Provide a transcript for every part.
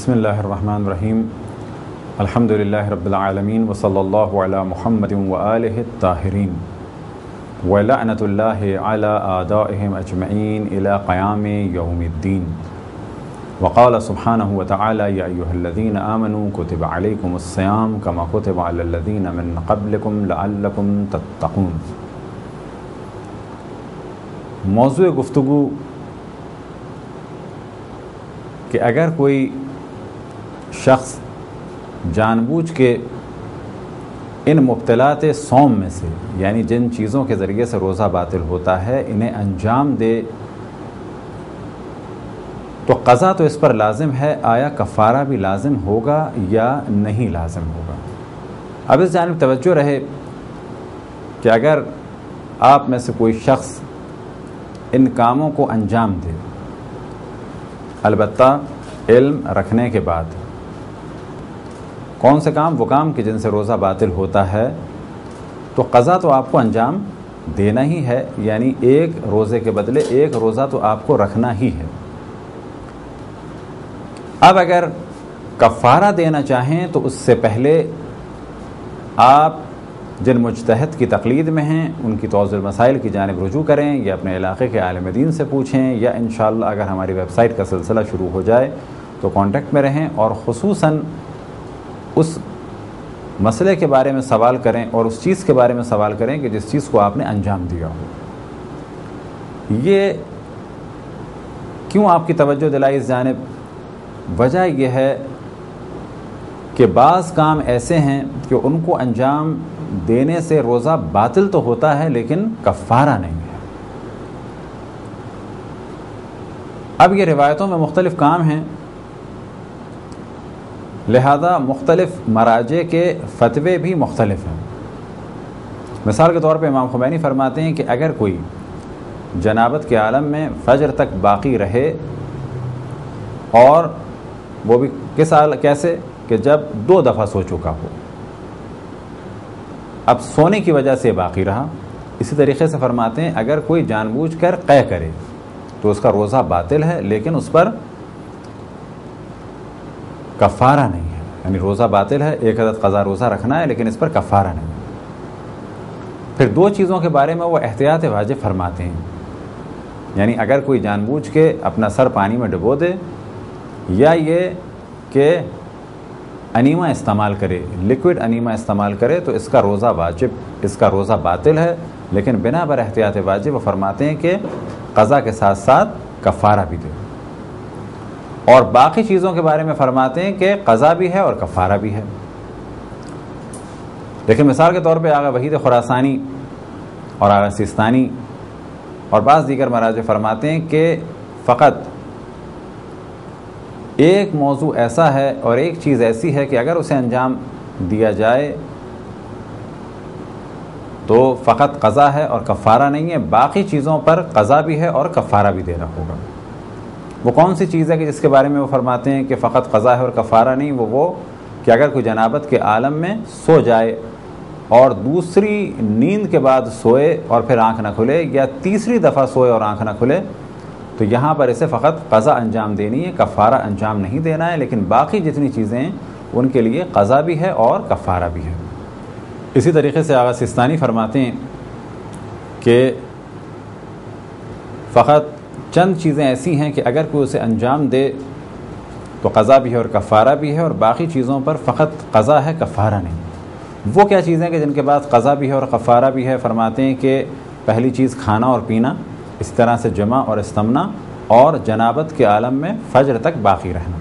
بسم اللہ الرحمن الرحیم الحمد للہ رب العالمین وصلی اللہ علی محمد وآلہ الطاہرین ولعنۃ اللہ علی اعدائہم اجمعین الی قیام یوم الدین وقال سبحانہ وتعالی یا ایہا الذین آمنوا کتب علیکم الصیام کما کتب علی الذین من قبلکم لعلکم تتقون۔ موضوع گفتگو کہ اگر کوئی شخص جان بوجھ کے ان مبتلات صوم میں سے یعنی جن چیزوں کے ذریعے سے روزہ باطل ہوتا ہے انہیں انجام دے تو قضا تو اس پر لازم ہے، آیا کفارہ بھی لازم ہوگا یا نہیں لازم ہوگا؟ اب اس جانب توجہ رہے کہ اگر آپ میں سے کوئی شخص ان کاموں کو انجام دے، البتہ علم رکھنے کے بعد، کون سے کام؟ وہ کام کہ جن سے روزہ باطل ہوتا ہے، تو قضا تو آپ کو انجام دینا ہی ہے، یعنی ایک روزے کے بدلے ایک روزہ تو آپ کو رکھنا ہی ہے۔ اب اگر کفارہ دینا چاہیں تو اس سے پہلے آپ جن مجتہد کی تقلید میں ہیں ان کی توضیح المسائل کی جانب رجوع کریں یا اپنے علاقے کے عالم دین سے پوچھیں، یا انشاءاللہ اگر ہماری ویب سائٹ کا سلسلہ شروع ہو جائے تو کانٹیکٹ میں رہیں اور خصوصاً اس مسئلے کے بارے میں سوال کریں اور اس چیز کے بارے میں سوال کریں کہ جس چیز کو آپ نے انجام دیا ہو۔ یہ کیوں آپ کی توجہ دلائی اس جانب؟ وجہ یہ ہے کہ بعض کام ایسے ہیں کہ ان کو انجام دینے سے روزہ باطل تو ہوتا ہے لیکن کفارہ نہیں ہے۔ اب یہ روایتوں میں مختلف کام ہیں، لہذا مختلف مراجع کے فتوے بھی مختلف ہیں۔ مثال کے طور پہ امام خمینی فرماتے ہیں کہ اگر کوئی جنابت کے عالم میں فجر تک باقی رہے، اور وہ بھی کیسے کہ جب 2 دفعہ سو چکا ہو، اب سونے کی وجہ سے باقی رہا، اسی طریقے سے فرماتے ہیں اگر کوئی جان بوجھ کر قے کرے تو اس کا روزہ باطل ہے لیکن اس پر کفارہ نہیں ہے، یعنی روزہ باطل ہے، 1 عدد قضا روزہ رکھنا ہے لیکن اس پر کفارہ نہیں ہے۔ پھر 2 چیزوں کے بارے میں وہ احتیاط واجب فرماتے ہیں، یعنی اگر کوئی جان بوجھ کے اپنا سر پانی میں ڈبو دے، یا یہ کہ انیما استعمال کرے، لیکوڈ انیما استعمال کرے، تو اس کا روزہ واجب، اس کا روزہ باطل ہے، لیکن بنا بر احتیاط واجب وہ فرماتے ہیں کہ قضا کے ساتھ ساتھ کفارہ بھی دے۔ اور باقی چیزوں کے بارے میں فرماتے ہیں کہ قضا بھی ہے اور کفارہ بھی ہے۔ لیکن مثال کے طور پہ آغا وحید خراسانی اور آغا سیستانی اور بعض دیگر مراجع فرماتے ہیں کہ فقط ایک موضوع ایسا ہے اور ایک چیز ایسی ہے کہ اگر اسے انجام دیا جائے تو فقط قضا ہے اور کفارہ نہیں ہے، باقی چیزوں پر قضا بھی ہے اور کفارہ بھی دینا ہوگا۔ وہ کون سی چیز ہے کہ جس کے بارے میں وہ فرماتے ہیں کہ فقط قضا ہے اور کفارہ نہیں؟ وہ کہ اگر کوئی جنابت کے عالم میں سو جائے اور دوسری نیند کے بعد سوئے اور پھر آنکھ نہ کھلے، یا تیسری دفعہ سوئے اور آنکھ نہ کھلے، تو یہاں پر اسے فقط قضا انجام دینی ہے، کفارہ انجام نہیں دینا ہے، لیکن باقی جتنی چیزیں ہیں ان کے لیے قضا بھی ہے اور کفارہ بھی ہے۔ اسی طریقے سے آغا سیستانی فرماتے ہیں کہ فقط چند چیزیں ایسی ہیں کہ اگر کوئی اسے انجام دے تو قضا بھی ہے اور کفارہ بھی ہے، اور باقی چیزوں پر فقط قضا ہے، کفارہ نہیں۔ وہ کیا چیزیں کہ جن کے بعد قضا بھی ہے اور کفارہ بھی ہے؟ فرماتے ہیں کہ پہلی چیز کھانا اور پینا، اس طرح سے جمع اور استمنا، اور جنابت کے عالم میں فجر تک باقی رہنا۔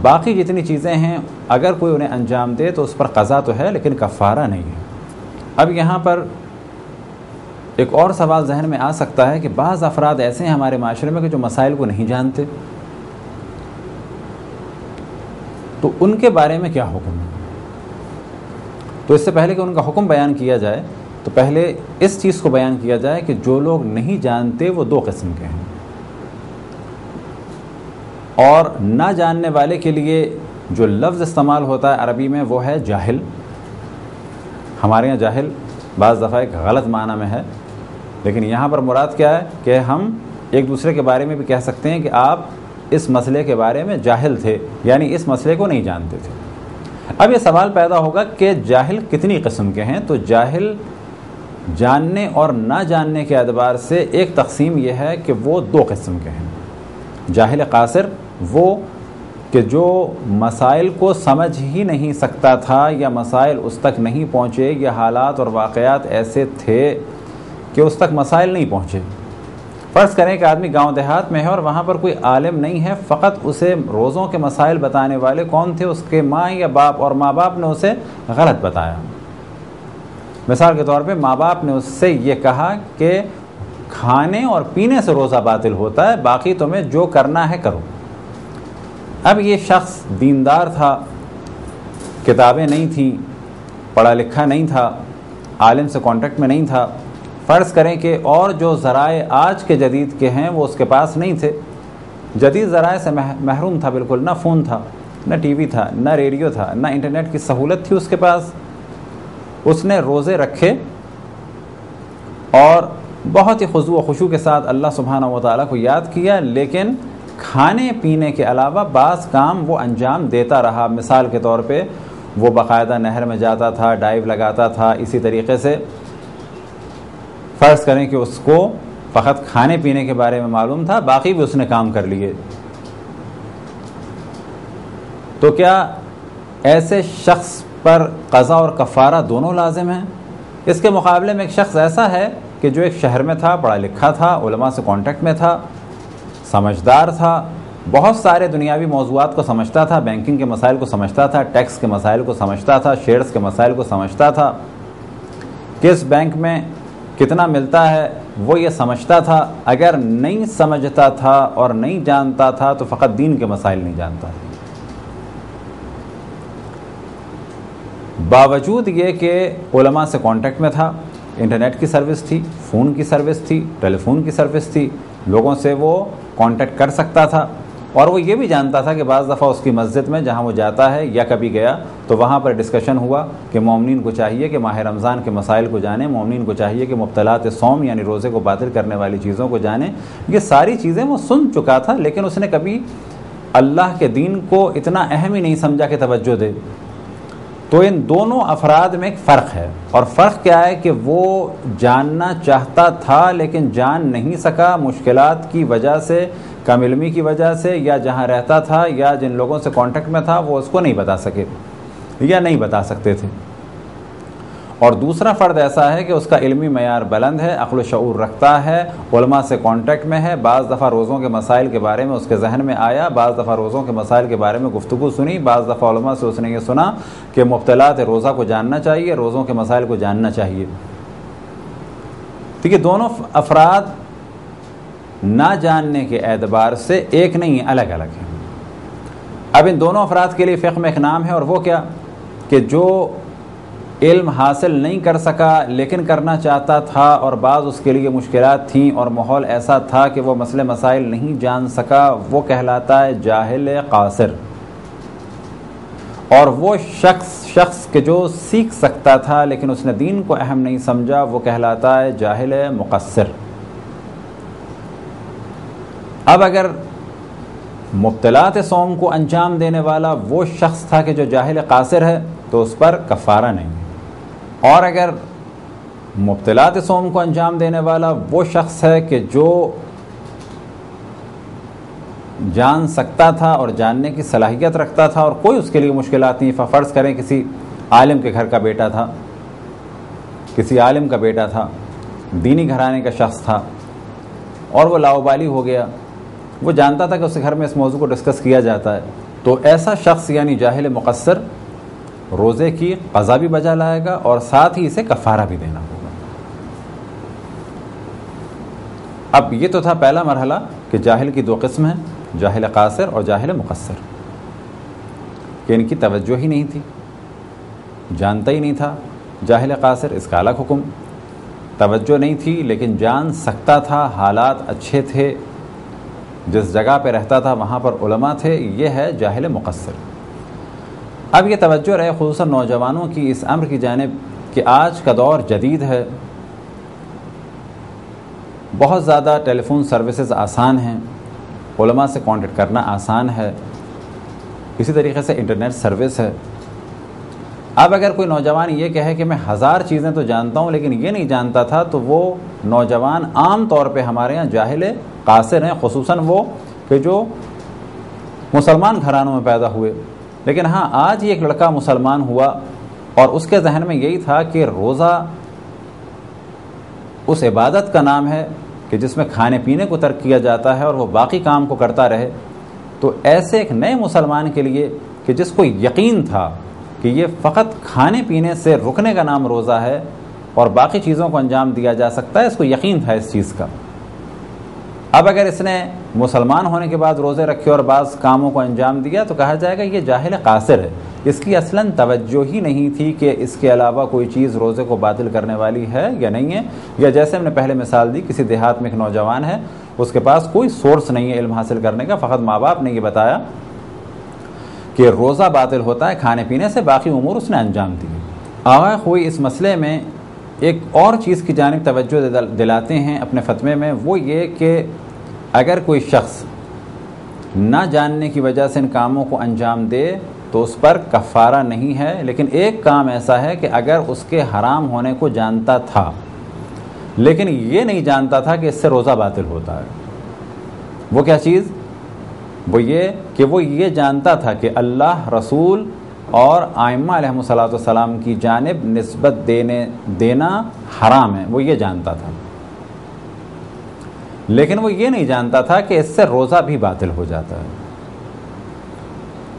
باقی جتنی چیزیں ہیں اگر کوئی انہیں انجام دے تو اس پر قضا تو ہے لیکن کفارہ نہیں ہے۔ اب یہاں پر ایک اور سوال ذہن میں آ سکتا ہے کہ بعض افراد ایسے ہیں ہمارے معاشرے میں کہ جو مسائل کو نہیں جانتے، تو ان کے بارے میں کیا حکم ہے؟ تو اس سے پہلے کہ ان کا حکم بیان کیا جائے تو پہلے اس چیز کو بیان کیا جائے کہ جو لوگ نہیں جانتے وہ 2 قسم کے ہیں، اور نہ جاننے والے کے لیے جو لفظ استعمال ہوتا ہے عربی میں وہ ہے جاہل۔ ہمارے یہاں جاہل بعض دفعہ ایک غلط معنی میں ہے، لیکن یہاں پر مراد کیا ہے کہ ہم ایک دوسرے کے بارے میں بھی کہہ سکتے ہیں کہ آپ اس مسئلے کے بارے میں جاہل تھے، یعنی اس مسئلے کو نہیں جانتے تھے۔ اب یہ سوال پیدا ہوگا کہ جاہل کتنی قسم کے ہیں؟ تو جاہل جاننے اور نہ جاننے کے اعتبار سے ایک تقسیم یہ ہے کہ وہ 2 قسم کے ہیں۔ جاہل قاصر وہ کہ جو مسائل کو سمجھ ہی نہیں سکتا تھا، یا مسائل اس تک نہیں پہنچے، یا حالات اور واقعات ایسے تھے کہ اس تک مسائل نہیں پہنچے۔ فرض کریں کہ آدمی گاؤں دیہات میں ہے اور وہاں پر کوئی عالم نہیں ہے، فقط اسے روزوں کے مسائل بتانے والے کون تھے؟ اس کے ماں یا باپ، اور ماں باپ نے اسے غلط بتایا۔ مثال کے طور پہ ماں باپ نے اس سے یہ کہا کہ کھانے اور پینے سے روزہ باطل ہوتا ہے، باقی تمہیں جو کرنا ہے کرو۔ اب یہ شخص دیندار تھا، کتابیں نہیں تھیں، پڑھا لکھا نہیں تھا، عالم سے کانٹیکٹ میں نہیں تھا۔ فرض کریں کہ اور جو ذرائع آج کے جدید کے ہیں وہ اس کے پاس نہیں تھے، جدید ذرائع سے محروم تھا بالکل، نہ فون تھا، نہ ٹی وی تھا، نہ ریڈیو تھا، نہ انٹرنیٹ کی سہولت تھی اس کے پاس۔ اس نے روزے رکھے اور بہت ہی خضوع و خشوع کے ساتھ اللہ سبحانہ و تعالیٰ کو یاد کیا، لیکن کھانے پینے کے علاوہ بعض کام وہ انجام دیتا رہا۔ مثال کے طور پہ وہ باقاعدہ نہر میں جاتا تھا، ڈائیو لگاتا تھا۔ اسی طریقے سے فرض کریں کہ اس کو فقط کھانے پینے کے بارے میں معلوم تھا، باقی بھی اس نے کام کر لیے۔ تو کیا ایسے شخص پر قضا اور کفارہ دونوں لازم ہیں؟ اس کے مقابلے میں ایک شخص ایسا ہے کہ جو ایک شہر میں تھا، پڑھا لکھا تھا، علماء سے کانٹیکٹ میں تھا، سمجھدار تھا، بہت سارے دنیاوی موضوعات کو سمجھتا تھا، بینکنگ کے مسائل کو سمجھتا تھا، ٹیکس کے مسائل کو سمجھتا تھا، شیئرز کے مسائل کو سمجھتا تھا، کس بینک میں کتنا ملتا ہے وہ یہ سمجھتا تھا۔ اگر نہیں سمجھتا تھا اور نہیں جانتا تھا تو فقط دین کے مسائل نہیں جانتا تھا۔ باوجود یہ کہ علماء سے کانٹیکٹ میں تھا، انٹرنیٹ کی سروس تھی، فون کی سروس تھی، ٹیلی فون کی سروس تھی، لوگوں سے وہ کانٹیکٹ کر سکتا تھا، اور وہ یہ بھی جانتا تھا کہ بعض دفعہ اس کی مسجد میں جہاں وہ جاتا ہے یا کبھی گیا تو وہاں پر ڈسکشن ہوا کہ مومنین کو چاہیے کہ ماہ رمضان کے مسائل کو جانیں، مومنین کو چاہیے کہ مبطلات صوم یعنی روزے کو باطل کرنے والی چیزوں کو جانیں۔ یہ ساری چیزیں وہ سن چکا تھا، لیکن اس نے کبھی اللہ کے دین کو اتنا اہم ہی نہیں سمجھا کہ توجہ دے۔ تو ان دونوں افراد میں ایک فرق ہے، اور فرق کیا ہے کہ وہ جاننا چاہتا تھا لیکن جان نہیں سکا، مشکلات کی وجہ سے، کم علمی کی وجہ سے، یا جہاں رہتا تھا یا جن لوگوں سے کانٹیکٹ میں تھا وہ اس کو نہیں بتا سکے یا نہیں بتا سکتے تھے۔ اور دوسرا فرد ایسا ہے کہ اس کا علمی معیار بلند ہے، عقل و شعور رکھتا ہے، علماء سے کانٹیکٹ میں ہے، بعض دفعہ روزوں کے مسائل کے بارے میں اس کے ذہن میں آیا، بعض دفعہ روزوں کے مسائل کے بارے میں گفتگو سنی، بعض دفعہ علماء سے اس نے یہ سنا کہ مبطلات روزہ کو جاننا چاہیے، روزوں کے مسائل کو جاننا چاہیے۔ ٹھیک ہے، دونوں افراد نہ جاننے کے اعتبار سے ایک نہیں، الگ الگ ہیں۔ اب ان دونوں افراد کے لیے فقہ میں ایک نام ہے، اور وہ کیا کہ جو علم حاصل نہیں کر سکا لیکن کرنا چاہتا تھا، اور بعض اس کے لیے مشکلات تھیں اور ماحول ایسا تھا کہ وہ مسئلے مسائل نہیں جان سکا، وہ کہلاتا ہے جاہل قاصر۔ اور وہ شخص کہ جو سیکھ سکتا تھا لیکن اس نے دین کو اہم نہیں سمجھا، وہ کہلاتا ہے جاہل مقصر۔ اب اگر مبطلات صوم کو انجام دینے والا وہ شخص تھا کہ جو جاہل قاصر ہے تو اس پر کفارہ نہیں، اور اگر مبطلات صوم کو انجام دینے والا وہ شخص ہے کہ جو جان سکتا تھا اور جاننے کی صلاحیت رکھتا تھا اور کوئی اس کے لیے مشکلات نہیں، فرض کریں کسی عالم کے گھر کا بیٹا تھا، کسی عالم کا بیٹا تھا، دینی گھرانے کا شخص تھا، اور وہ لاؤبالی ہو گیا، وہ جانتا تھا کہ اس کے گھر میں اس موضوع کو ڈسکس کیا جاتا ہے، تو ایسا شخص یعنی جاہل مقصر روزے کی قضا بھی بجا لائے گا اور ساتھ ہی اسے کفارہ بھی دینا ہوگا۔ اب یہ تو تھا پہلا مرحلہ کہ جاہل کی 2 قسم ہیں، جاہل قاصر اور جاہل مقصر، کہ ان کی توجہ ہی نہیں تھی، جانتا ہی نہیں تھا۔ جاہل قاصر اس کا الگ حکم، توجہ نہیں تھی لیکن جان سکتا تھا، حالات اچھے تھے، جس جگہ پہ رہتا تھا وہاں پر علماء تھے، یہ ہے جاہل مقصر۔ اب یہ توجہ رہے خصوصاً نوجوانوں کی اس امر کی جانب کہ آج کا دور جدید ہے، بہت زیادہ ٹیلی فون سروسز آسان ہیں، علماء سے کانٹیکٹ کرنا آسان ہے، اسی طریقے سے انٹرنیٹ سروس ہے۔ اب اگر کوئی نوجوان یہ کہے کہ میں 1000 چیزیں تو جانتا ہوں لیکن یہ نہیں جانتا تھا، تو وہ نوجوان عام طور پہ ہمارے یہاں جاہل قاصر ہیں، خصوصاً وہ کہ جو مسلمان گھرانوں میں پیدا ہوئے۔ لیکن ہاں، آج ایک لڑکا مسلمان ہوا اور اس کے ذہن میں یہی تھا کہ روزہ اس عبادت کا نام ہے کہ جس میں کھانے پینے کو ترک کیا جاتا ہے اور وہ باقی کام کو کرتا رہے، تو ایسے ایک نئے مسلمان کے لیے کہ جس کو یقین تھا کہ یہ فقط کھانے پینے سے رکنے کا نام روزہ ہے اور باقی چیزوں کو انجام دیا جا سکتا ہے، اس کو یقین تھا اس چیز کا، اب اگر اس نے مسلمان ہونے کے بعد روزے رکھے اور بعض کاموں کو انجام دیا تو کہا جائے گا یہ جاہل قاصر ہے، اس کی اصلاً توجہ ہی نہیں تھی کہ اس کے علاوہ کوئی چیز روزے کو باطل کرنے والی ہے یا نہیں ہے۔ یا جیسے ہم نے پہلے مثال دی، کسی دیہات میں ایک نوجوان ہے، اس کے پاس کوئی سورس نہیں ہے علم حاصل کرنے کا، فقط ماں باپ نے یہ بتایا کہ روزہ باطل ہوتا ہے کھانے پینے سے، باقی امور اس نے انجام دیے۔ آغا خوئی اس مسئلے میں ایک اور چیز کی جانب توجہ دلاتے ہیں اپنے فتوے میں، وہ یہ کہ اگر کوئی شخص نہ جاننے کی وجہ سے ان کاموں کو انجام دے تو اس پر کفارہ نہیں ہے، لیکن ایک کام ایسا ہے کہ اگر اس کے حرام ہونے کو جانتا تھا لیکن یہ نہیں جانتا تھا کہ اس سے روزہ باطل ہوتا ہے، وہ کیا چیز؟ وہ یہ کہ وہ یہ جانتا تھا کہ اللہ، رسول اور ائمہ علیہم الصلوۃ والسلام کی جانب نسبت دینا حرام ہے، وہ یہ جانتا تھا، لیکن وہ یہ نہیں جانتا تھا کہ اس سے روزہ بھی باطل ہو جاتا ہے۔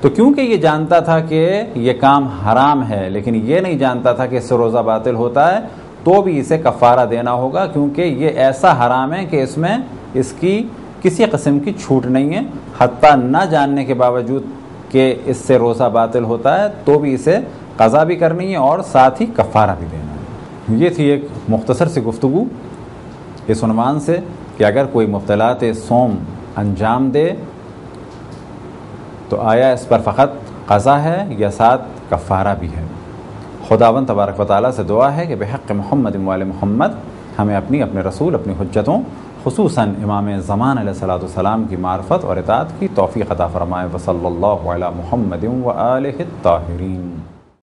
تو کیونکہ یہ جانتا تھا کہ یہ کام حرام ہے لیکن یہ نہیں جانتا تھا کہ اس سے روزہ باطل ہوتا ہے، تو بھی اسے کفارہ دینا ہوگا، کیونکہ یہ ایسا حرام ہے کہ اس میں اس کی کسی قسم کی چھوٹ نہیں ہے، حتیٰ نہ جاننے کے باوجود کہ اس سے روزہ باطل ہوتا ہے تو بھی اسے قضا بھی کرنی ہے اور ساتھ ہی کفارہ بھی دینا ہے۔ یہ تھی ایک مختصر سی گفتگو اس عنوان سے کہ اگر کوئی مبطلات صوم انجام دے تو آیا اس پر فقط قضا ہے یا ساتھ کفارہ بھی ہے۔ خداوند تبارک و تعالیٰ سے دعا ہے کہ بحق محمد وآل محمد ہمیں اپنے رسول، اپنی حجتوں، خصوصاً امام زمان علیہ الصلوۃ والسلام کی معرفت اور اطاعت کی توفیق عطا فرمائے۔ وصلی اللہ علی محمد وآلہ الطاہرین۔